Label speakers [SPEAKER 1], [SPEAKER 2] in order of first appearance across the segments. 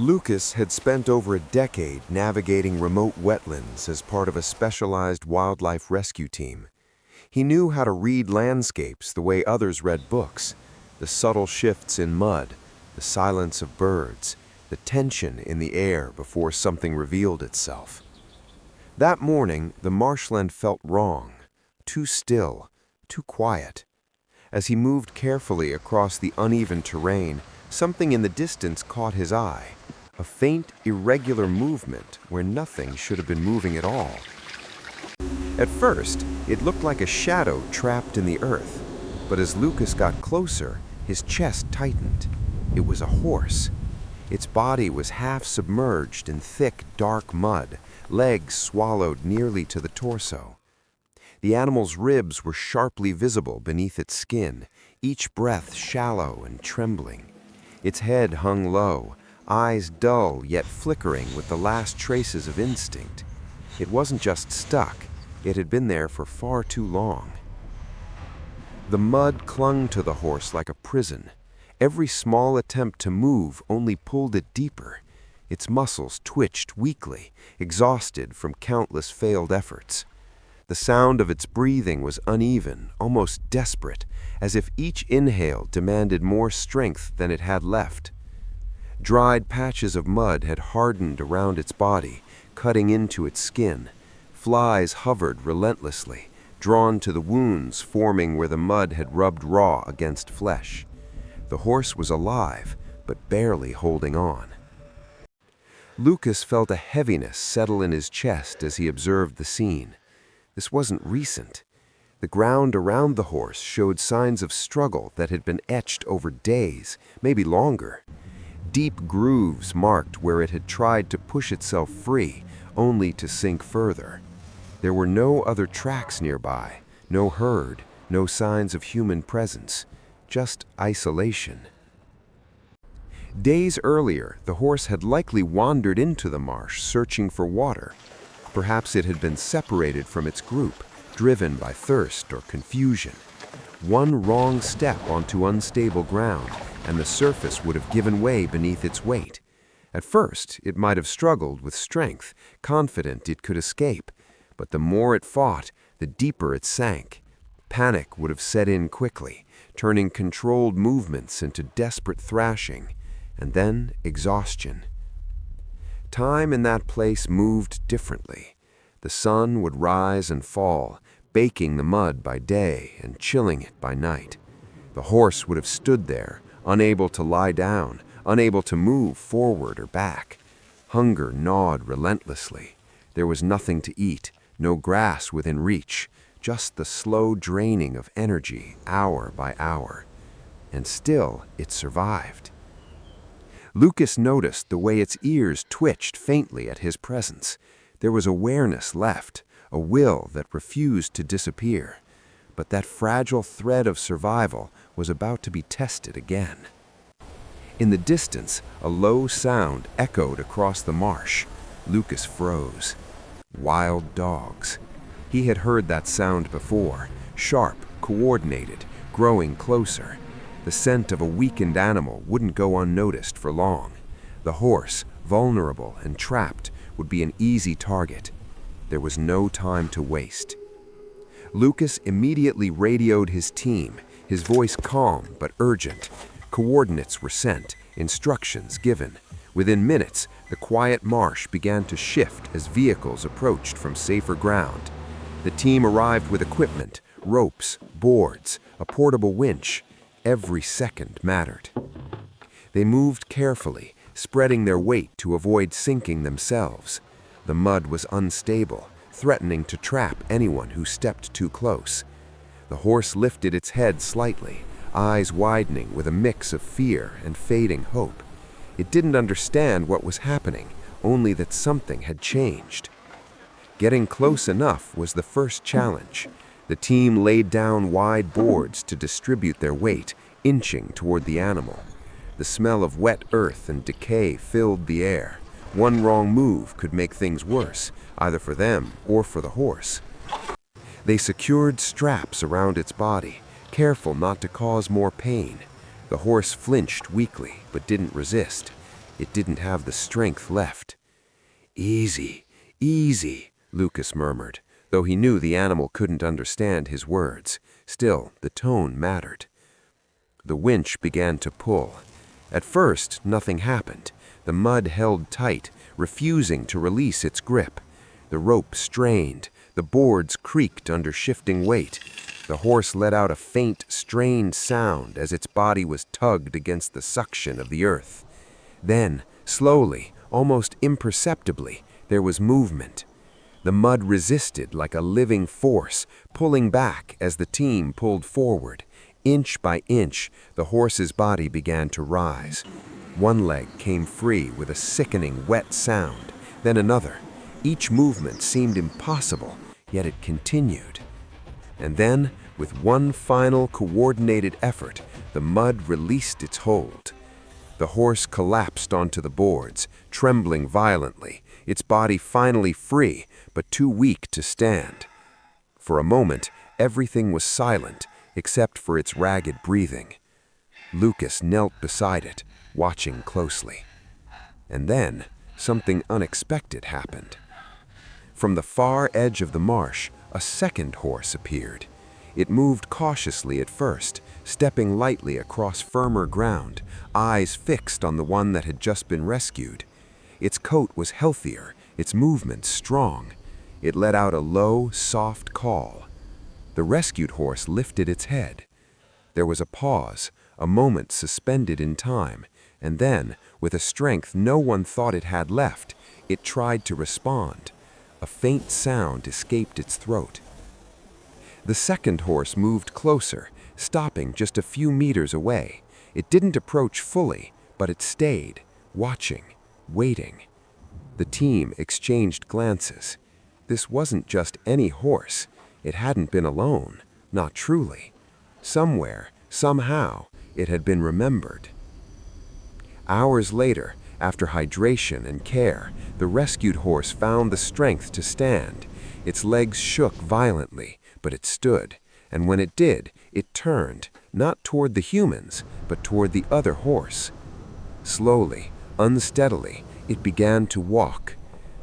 [SPEAKER 1] Lucas had spent over a decade navigating remote wetlands as part of a specialized wildlife rescue team. He knew how to read landscapes the way others read books, the subtle shifts in mud, the silence of birds, the tension in the air before something revealed itself. That morning, the marshland felt wrong, too still, too quiet. As he moved carefully across the uneven terrain, something in the distance caught his eye, a faint, irregular movement where nothing should have been moving at all. At first, it looked like a shadow trapped in the earth, but as Lucas got closer, his chest tightened. It was a horse. Its body was half submerged in thick, dark mud, legs swallowed nearly to the torso. The animal's ribs were sharply visible beneath its skin, each breath shallow and trembling. Its head hung low, eyes dull yet flickering with the last traces of instinct. It wasn't just stuck, it had been there for far too long. The mud clung to the horse like a prison. Every small attempt to move only pulled it deeper. Its muscles twitched weakly, exhausted from countless failed efforts. The sound of its breathing was uneven, almost desperate, as if each inhale demanded more strength than it had left. Dried patches of mud had hardened around its body, cutting into its skin. Flies hovered relentlessly, drawn to the wounds forming where the mud had rubbed raw against flesh. The horse was alive, but barely holding on. Lucas felt a heaviness settle in his chest as he observed the scene. This wasn't recent. The ground around the horse showed signs of struggle that had been etched over days, maybe longer. Deep grooves marked where it had tried to push itself free, only to sink further. There were no other tracks nearby, no herd, no signs of human presence, just isolation. Days earlier, the horse had likely wandered into the marsh searching for water. Perhaps it had been separated from its group, driven by thirst or confusion. One wrong step onto unstable ground, and the surface would have given way beneath its weight. At first, it might have struggled with strength, confident it could escape, but the more it fought, the deeper it sank. Panic would have set in quickly, turning controlled movements into desperate thrashing, and then exhaustion. Time in that place moved differently. The sun would rise and fall, baking the mud by day and chilling it by night. The horse would have stood there, unable to lie down, unable to move forward or back. Hunger gnawed relentlessly. There was nothing to eat, no grass within reach, just the slow draining of energy hour by hour. And still it survived. Lucas noticed the way its ears twitched faintly at his presence. There was awareness left, a will that refused to disappear. But that fragile thread of survival was about to be tested again. In the distance, a low sound echoed across the marsh. Lucas froze. Wild dogs. He had heard that sound before, sharp, coordinated, growing closer. The scent of a weakened animal wouldn't go unnoticed for long. The horse, vulnerable and trapped, would be an easy target. There was no time to waste. Lucas immediately radioed his team, his voice calm but urgent. Coordinates were sent, instructions given. Within minutes, the quiet marsh began to shift as vehicles approached from safer ground. The team arrived with equipment, ropes, boards, a portable winch. Every second mattered. They moved carefully, spreading their weight to avoid sinking themselves. The mud was unstable, threatening to trap anyone who stepped too close. The horse lifted its head slightly, eyes widening with a mix of fear and fading hope. It didn't understand what was happening, only that something had changed. Getting close enough was the first challenge. The team laid down wide boards to distribute their weight, inching toward the animal. The smell of wet earth and decay filled the air. One wrong move could make things worse, either for them or for the horse. They secured straps around its body, careful not to cause more pain. The horse flinched weakly, but didn't resist. It didn't have the strength left. "Easy, easy," Lucas murmured, though he knew the animal couldn't understand his words. Still, the tone mattered. The winch began to pull. At first, nothing happened. The mud held tight, refusing to release its grip. The rope strained. The boards creaked under shifting weight. The horse let out a faint, strained sound as its body was tugged against the suction of the earth. Then, slowly, almost imperceptibly, there was movement. The mud resisted like a living force, pulling back as the team pulled forward. Inch by inch, the horse's body began to rise. One leg came free with a sickening, wet sound, then another. Each movement seemed impossible, yet it continued. And then, with one final coordinated effort, the mud released its hold. The horse collapsed onto the boards, trembling violently, its body finally free, but too weak to stand. For a moment, everything was silent, except for its ragged breathing. Lucas knelt beside it, watching closely. And then, something unexpected happened. From the far edge of the marsh, a second horse appeared. It moved cautiously at first, stepping lightly across firmer ground, eyes fixed on the one that had just been rescued. Its coat was healthier, its movements strong. It let out a low, soft call. The rescued horse lifted its head. There was a pause, a moment suspended in time, and then, with a strength no one thought it had left, it tried to respond. A faint sound escaped its throat. The second horse moved closer, stopping just a few meters away. It didn't approach fully, but it stayed, watching, waiting. The team exchanged glances. This wasn't just any horse. It hadn't been alone, not truly. Somewhere, somehow, it had been remembered. Hours later, after hydration and care, the rescued horse found the strength to stand. Its legs shook violently, but it stood, and when it did, it turned, not toward the humans, but toward the other horse. Slowly, unsteadily, it began to walk.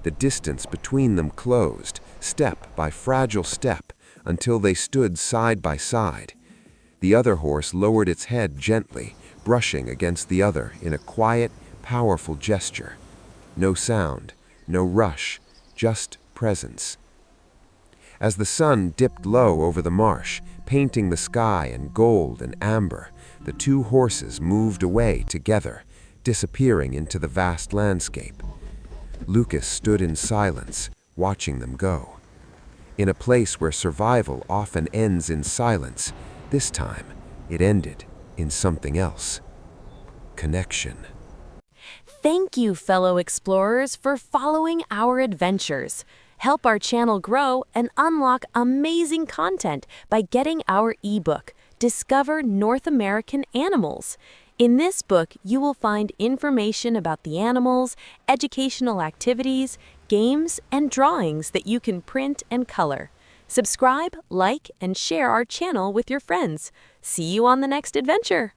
[SPEAKER 1] The distance between them closed, step by fragile step, until they stood side by side. The other horse lowered its head gently, brushing against the other in a quiet, powerful gesture. No sound, no rush, just presence. As the sun dipped low over the marsh, painting the sky in gold and amber, the two horses moved away together, disappearing into the vast landscape. Lucas stood in silence, watching them go. In a place where survival often ends in silence, this time it ended in something else. Connection.
[SPEAKER 2] Thank you, fellow explorers, for following our adventures. Help our channel grow and unlock amazing content by getting our ebook, Discover North American Animals. In this book, you will find information about the animals, educational activities, games, and drawings that you can print and color. Subscribe, like, and share our channel with your friends. See you on the next adventure!